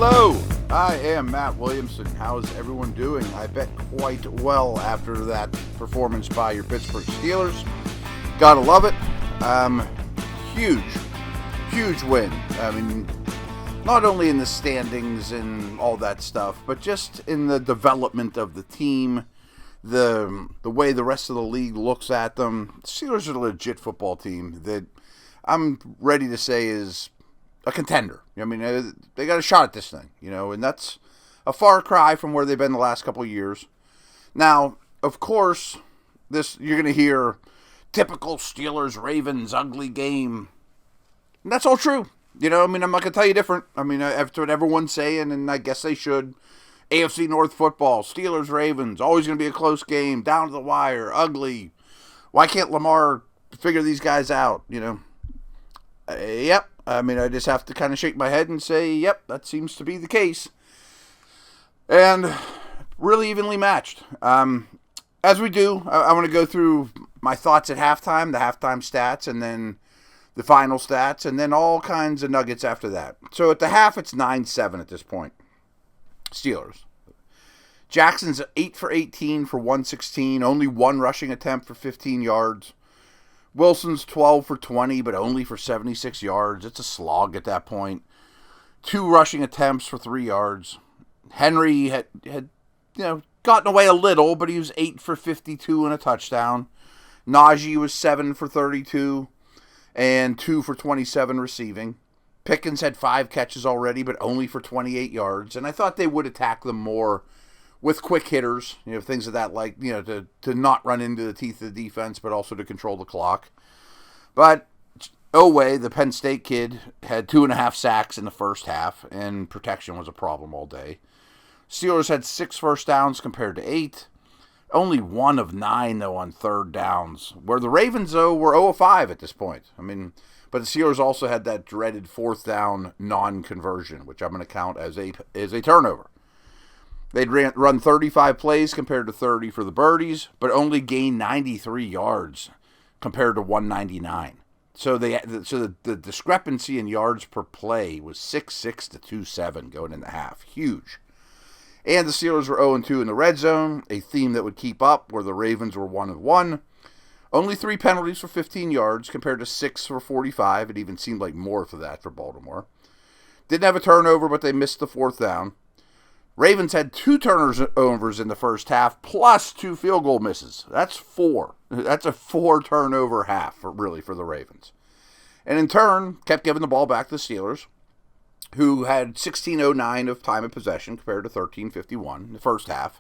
Hello, I am Matt Williamson. How's everyone doing? I bet quite well after that performance by your Pittsburgh Steelers. Gotta love it. Huge win. I mean, not only in the standings and all that stuff, but just in the development of the team, the way the rest of the league looks at them. The Steelers are a legit football team that I'm ready to say is a contender. I mean, they got a shot at this thing, and that's a far cry from where they've been the last couple of years. Now, of course, you're going to hear typical Steelers-Ravens ugly game. And that's all true. I'm not going to tell you different. That's what everyone's saying, and I guess they should. AFC North football, Steelers-Ravens, always going to be a close game, down to the wire, ugly. Why can't Lamar figure these guys out, Yep. I just have to kind of shake my head and say, yep, that seems to be the case. And really evenly matched. As we do, I want to go through my thoughts at halftime, the halftime stats, and then the final stats, and then all kinds of nuggets after that. So at the half, it's 9-7 at this point. Steelers. Jackson's 8 for 18 for 116, only one rushing attempt for 15 yards. Wilson's 12 for 20, but only for 76 yards. It's a slog at that point. 2 rushing attempts for 3 yards. Henry had gotten away a little, but he was 8 for 52 and a touchdown. Najee was 7 for 32 and 2 for 27 receiving. Pickens had 5 catches already, but only for 28 yards. And I thought they would attack them more with quick hitters, things of that like, to not run into the teeth of the defense, but also to control the clock. But Oweh, the Penn State kid, had 2.5 sacks in the first half, and protection was a problem all day. Steelers had 6 first downs compared to 8. Only 1 of 9, though, on third downs, where the Ravens, though, were 0 of 5 at this point. But the Steelers also had that dreaded fourth down non-conversion, which I'm going to count as a turnover. They'd run 35 plays compared to 30 for the Birdies, but only gained 93 yards compared to 199. So the discrepancy in yards per play was 6.6 to 2.7 going in the half. Huge. And the Steelers were 0-2 in the red zone, a theme that would keep up, where the Ravens were 1-1. Only 3 penalties for 15 yards compared to 6 for 45. It even seemed like more for that for Baltimore. Didn't have a turnover, but they missed the fourth down. Ravens had 2 turnovers in the first half, plus 2 field goal misses. That's 4. That's a 4 turnover half, really, for the Ravens. And in turn, kept giving the ball back to the Steelers, who had 16:09 of time of possession compared to 13:51 in the first half.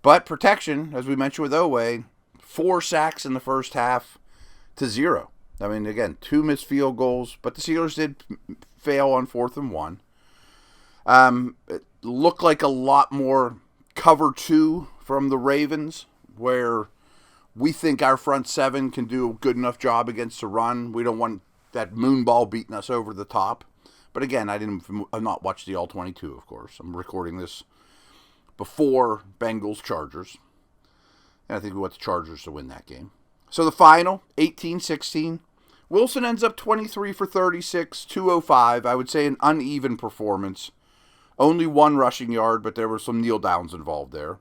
But protection, as we mentioned with Oweh, 4 sacks in the first half to 0. Again, 2 missed field goals, but the Steelers did fail on 4th and 1. It looked like a lot more cover 2 from the Ravens, where we think our front 7 can do a good enough job against the run. We don't want that moon ball beating us over the top. But again, I've not watched the All-22, of course. I'm recording this before Bengals-Chargers. And I think we want the Chargers to win that game. So the final, 18-16. Wilson ends up 23 for 36, 205. I would say an uneven performance. Only 1 rushing yard, but there were some kneel downs involved there.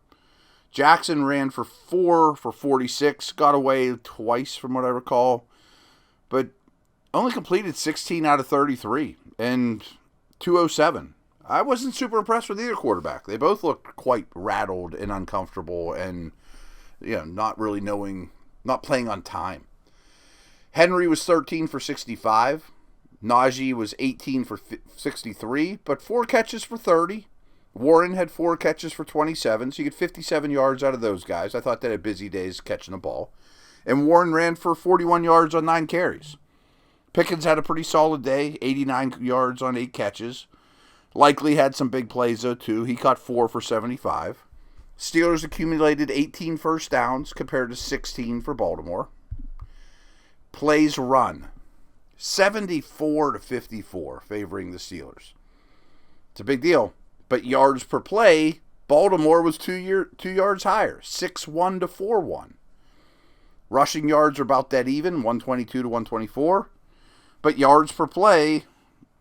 Jackson ran for 4 for 46, got away twice from what I recall, but only completed 16 out of 33 and 207. I wasn't super impressed with either quarterback. They both looked quite rattled and uncomfortable and not playing on time. Henry was 13 for 65. Najee was 18 for 63, but 4 catches for 30. Warren had 4 catches for 27, so you get 57 yards out of those guys. I thought they had busy days catching the ball. And Warren ran for 41 yards on 9 carries. Pickens had a pretty solid day, 89 yards on 8 catches. Likely had some big plays, though, too. He caught 4 for 75. Steelers accumulated 18 first downs compared to 16 for Baltimore. Plays run, 74 to 54, favoring the Steelers. It's a big deal. But yards per play, Baltimore was 2 yards higher, 6-1 to 4-1. Rushing yards are about that even, 122 to 124. But yards per play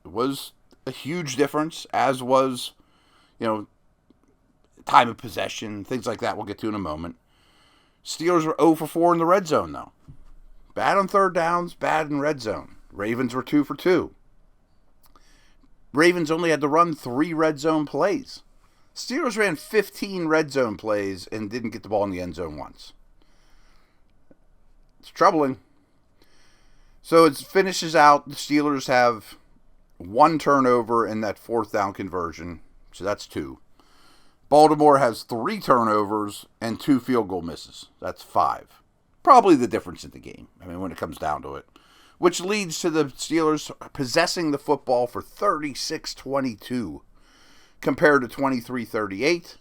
was a huge difference, as was, time of possession, things like that we'll get to in a moment. Steelers were 0 for 4 in the red zone, though. Bad on third downs, bad in red zone. Ravens were 2 for 2. Ravens only had to run 3 red zone plays. Steelers ran 15 red zone plays and didn't get the ball in the end zone once. It's troubling. So it finishes out. The Steelers have 1 turnover in that 4th down conversion. So that's 2. Baltimore has 3 turnovers and 2 field goal misses. That's 5. Probably the difference in the game, when it comes down to it. Which leads to the Steelers possessing the football for 36-22 compared to 23-38.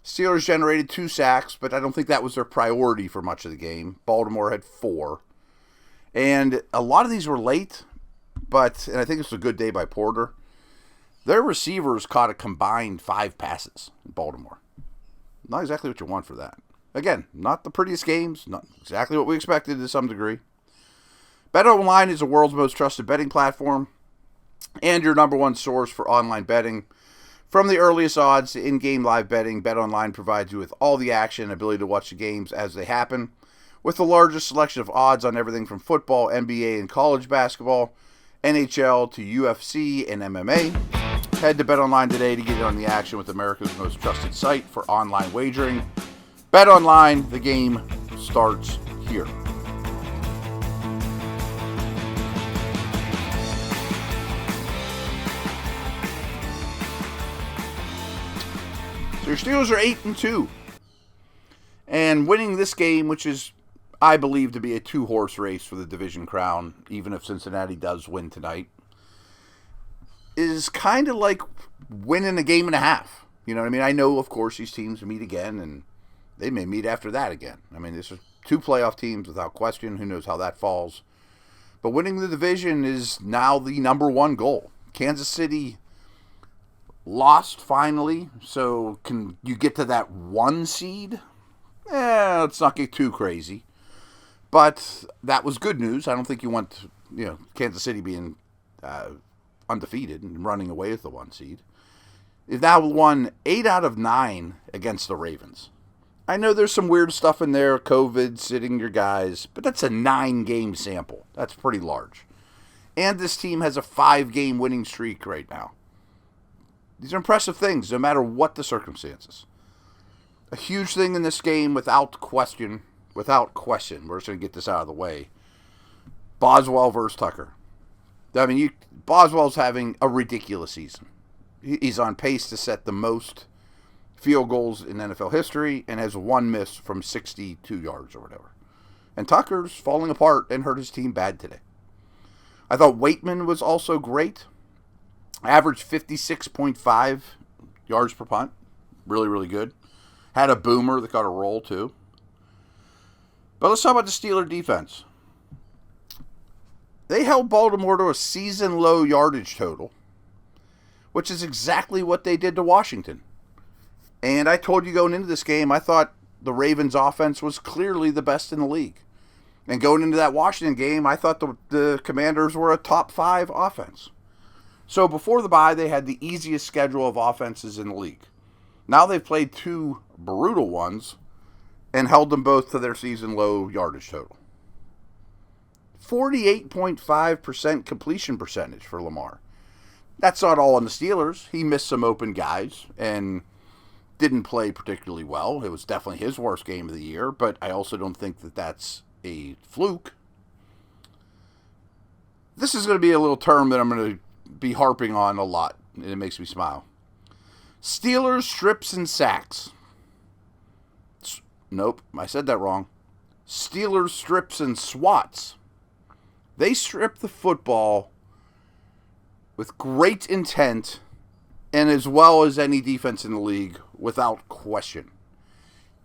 Steelers generated 2 sacks, but I don't think that was their priority for much of the game. Baltimore had 4. And a lot of these were late, and I think it's a good day by Porter. Their receivers caught a combined 5 passes in Baltimore. Not exactly what you want for that. Again, not the prettiest games, not exactly what we expected to some degree. BetOnline is the world's most trusted betting platform and your number one source for online betting. From the earliest odds to in-game live betting, BetOnline provides you with all the action and ability to watch the games as they happen. With the largest selection of odds on everything from football, NBA, and college basketball, NHL to UFC and MMA. Head to BetOnline today to get in on the action with America's most trusted site for online wagering. BetOnline, the game starts here. So your Steelers are 8-2. And winning this game, which is, I believe, to be a 2-horse race for the division crown, even if Cincinnati does win tonight, is kind of like winning a game and a half. You know what I mean? I know, of course, these teams meet again, and they may meet after that again. This is 2 playoff teams without question. Who knows how that falls? But winning the division is now the number 1 goal. Kansas City lost finally, so can you get to that 1 seed? Let's not get too crazy. But that was good news. I don't think you want, Kansas City being undefeated and running away with the 1 seed. They've now won 8 out of 9 against the Ravens. I know there's some weird stuff in there, COVID, sitting your guys, but that's a 9-game sample. That's pretty large. And this team has a 5-game winning streak right now. These are impressive things, no matter what the circumstances. A huge thing in this game, without question, we're just going to get this out of the way. Boswell versus Tucker. Boswell's having a ridiculous season. He's on pace to set the most field goals in NFL history and has 1 miss from 62 yards or whatever. And Tucker's falling apart and hurt his team bad today. I thought Waitman was also great. Averaged 56.5 yards per punt. Really, really good. Had a boomer that got a roll too. But let's talk about the Steeler defense. They held Baltimore to a season-low yardage total, which is exactly what they did to Washington. And I told you going into this game, I thought the Ravens' offense was clearly the best in the league. And going into that Washington game, I thought the Commanders were a top 5 offense. So before the bye, they had the easiest schedule of offenses in the league. Now they've played 2 brutal ones and held them both to their season-low yardage total. 48.5% completion percentage for Lamar. That's not all on the Steelers. He missed some open guys and didn't play particularly well. It was definitely his worst game of the year, but I also don't think that that's a fluke. This is going to be a little term that I'm going to be harping on a lot, and it makes me smile. Steelers strips and sacks. Nope, I said that wrong. Steelers strips and swats. They strip the football with great intent and as well as any defense in the league without question.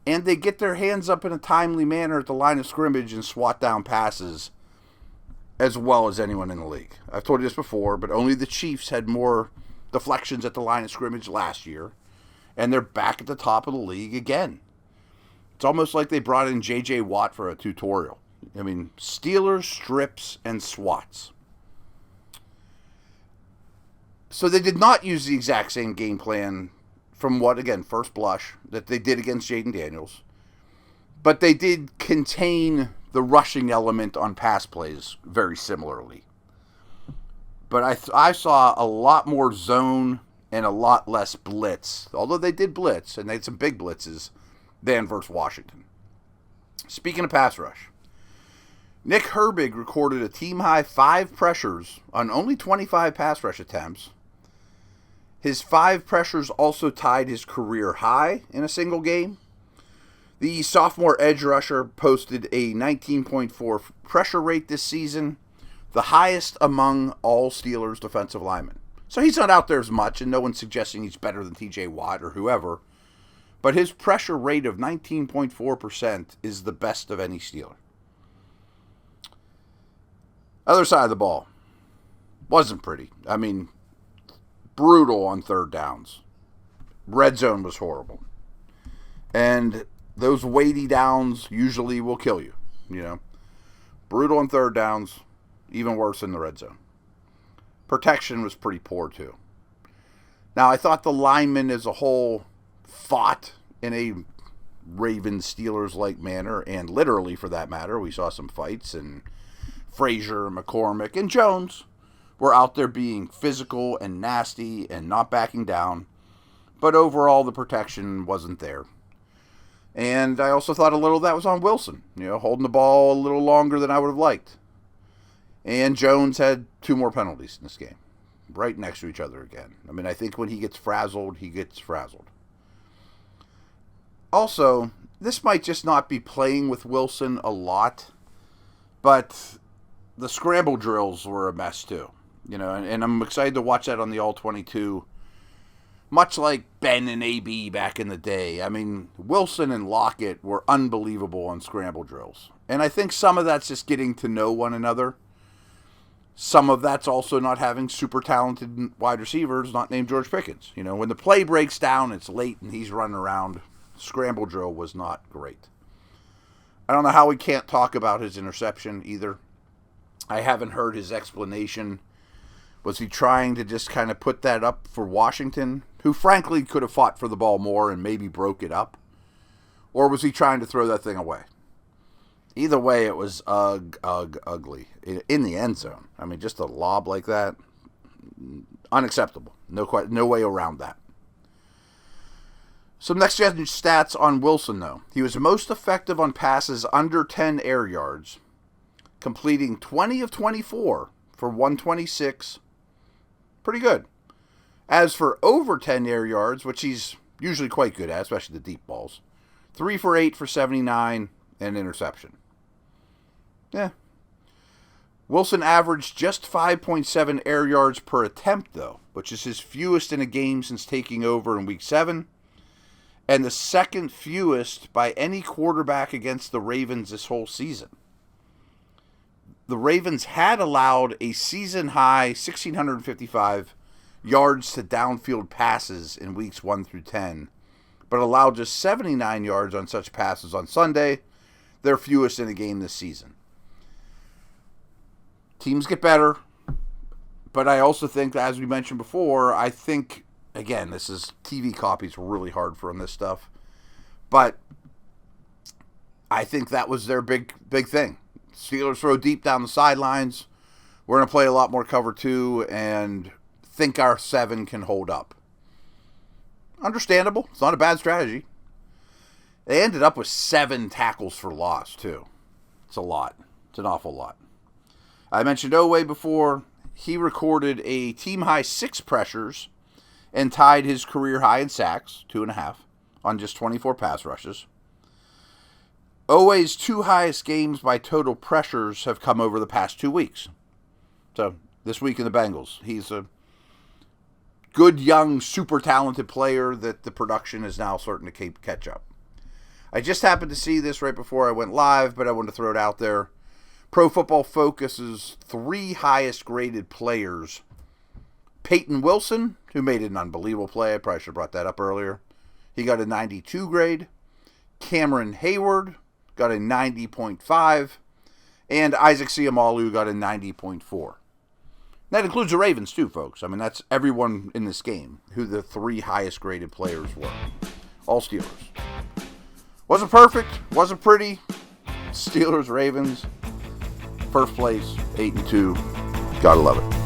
And they get their hands up in a timely manner at the line of scrimmage and swat down passes as well as anyone in the league. I've told you this before, but only the Chiefs had more deflections at the line of scrimmage last year, and they're back at the top of the league again. It's almost like they brought in J.J. Watt for a tutorial. Steelers, strips, and swats. So they did not use the exact same game plan from what, again, first blush, that they did against Jaden Daniels. But they did contain the rushing element on pass plays very similarly. But I saw a lot more zone and a lot less blitz, although they did blitz, and they had some big blitzes, than versus Washington. Speaking of pass rush, Nick Herbig recorded a team-high 5 pressures on only 25 pass rush attempts. His 5 pressures also tied his career high in a single game. The sophomore edge rusher posted a 19.4 pressure rate this season, the highest among all Steelers defensive linemen. So he's not out there as much, and no one's suggesting he's better than TJ Watt or whoever. But his pressure rate of 19.4% is the best of any Steeler. Other side of the ball. Wasn't pretty. I mean, brutal on third downs. Red zone was horrible. And those weighty downs usually will kill you, you know. Brutal on third downs, even worse in the red zone. Protection was pretty poor, too. Now, I thought the linemen as a whole fought in a Ravens-Steelers-like manner, and literally, for that matter, we saw some fights, and Frazier, McCormick, and Jones were out there being physical and nasty and not backing down, but overall, the protection wasn't there. And I also thought a little of that was on Wilson, you know, holding the ball a little longer than I would have liked. And Jones had 2 more penalties in this game, right next to each other again. I mean, I think when he gets frazzled, he gets frazzled. Also, this might just not be playing with Wilson a lot, but the scramble drills were a mess too. You know, and I'm excited to watch that on the All-22, much like Ben and AB back in the day. I mean, Wilson and Lockett were unbelievable on scramble drills. And I think some of that's just getting to know one another. Some of that's also not having super talented wide receivers not named George Pickens. You know, when the play breaks down, it's late and he's running around. Scramble drill was not great. I don't know how we can't talk about his interception either. I haven't heard his explanation. Was he trying to just kind of put that up for Washington, who frankly could have fought for the ball more and maybe broke it up? Or was he trying to throw that thing away? Either way, it was ugly. In the end zone. I mean, just a lob like that, unacceptable. No way around that. Some next-gen stats on Wilson, though. He was most effective on passes under 10 air yards, completing 20 of 24 for 126. Pretty good. As for over 10 air yards, which he's usually quite good at, especially the deep balls, 3 for 8 for 79 and interception. Yeah. Wilson averaged just 5.7 air yards per attempt, though, which is his fewest in a game since taking over in Week 7, and the second fewest by any quarterback against the Ravens this whole season. The Ravens had allowed a season-high 1,655 yards to downfield passes in Weeks 1 through 10, but allowed just 79 yards on such passes on Sunday, their fewest in a game this season. Teams get better, but I also think, as we mentioned before, I think, again, this is TV copies really hard for this stuff, but I think that was their big thing. Steelers throw deep down the sidelines. We're going to play a lot more cover 2 and think our 7 can hold up. Understandable. It's not a bad strategy. They ended up with 7 tackles for loss, too. It's a lot. It's an awful lot. I mentioned Oweh before. He recorded a team-high 6 pressures and tied his career high in sacks, 2.5, on just 24 pass rushes. Oweh's 2 highest games by total pressures have come over the past 2 weeks. So, this week in the Bengals. He's a good, young, super talented player that the production is now starting to catch up. I just happened to see this right before I went live, but I wanted to throw it out there. Pro Football Focus's 3 highest graded players. Peyton Wilson, who made an unbelievable play. I probably should have brought that up earlier. He got a 92 grade. Cameron Hayward got a 90.5. And Isaac Seumalo got a 90.4. That includes the Ravens, too, folks. I mean, that's everyone in this game, who the 3 highest-graded players were. All Steelers. Wasn't perfect. Wasn't pretty. Steelers, Ravens. First place, 8-2. Gotta love it.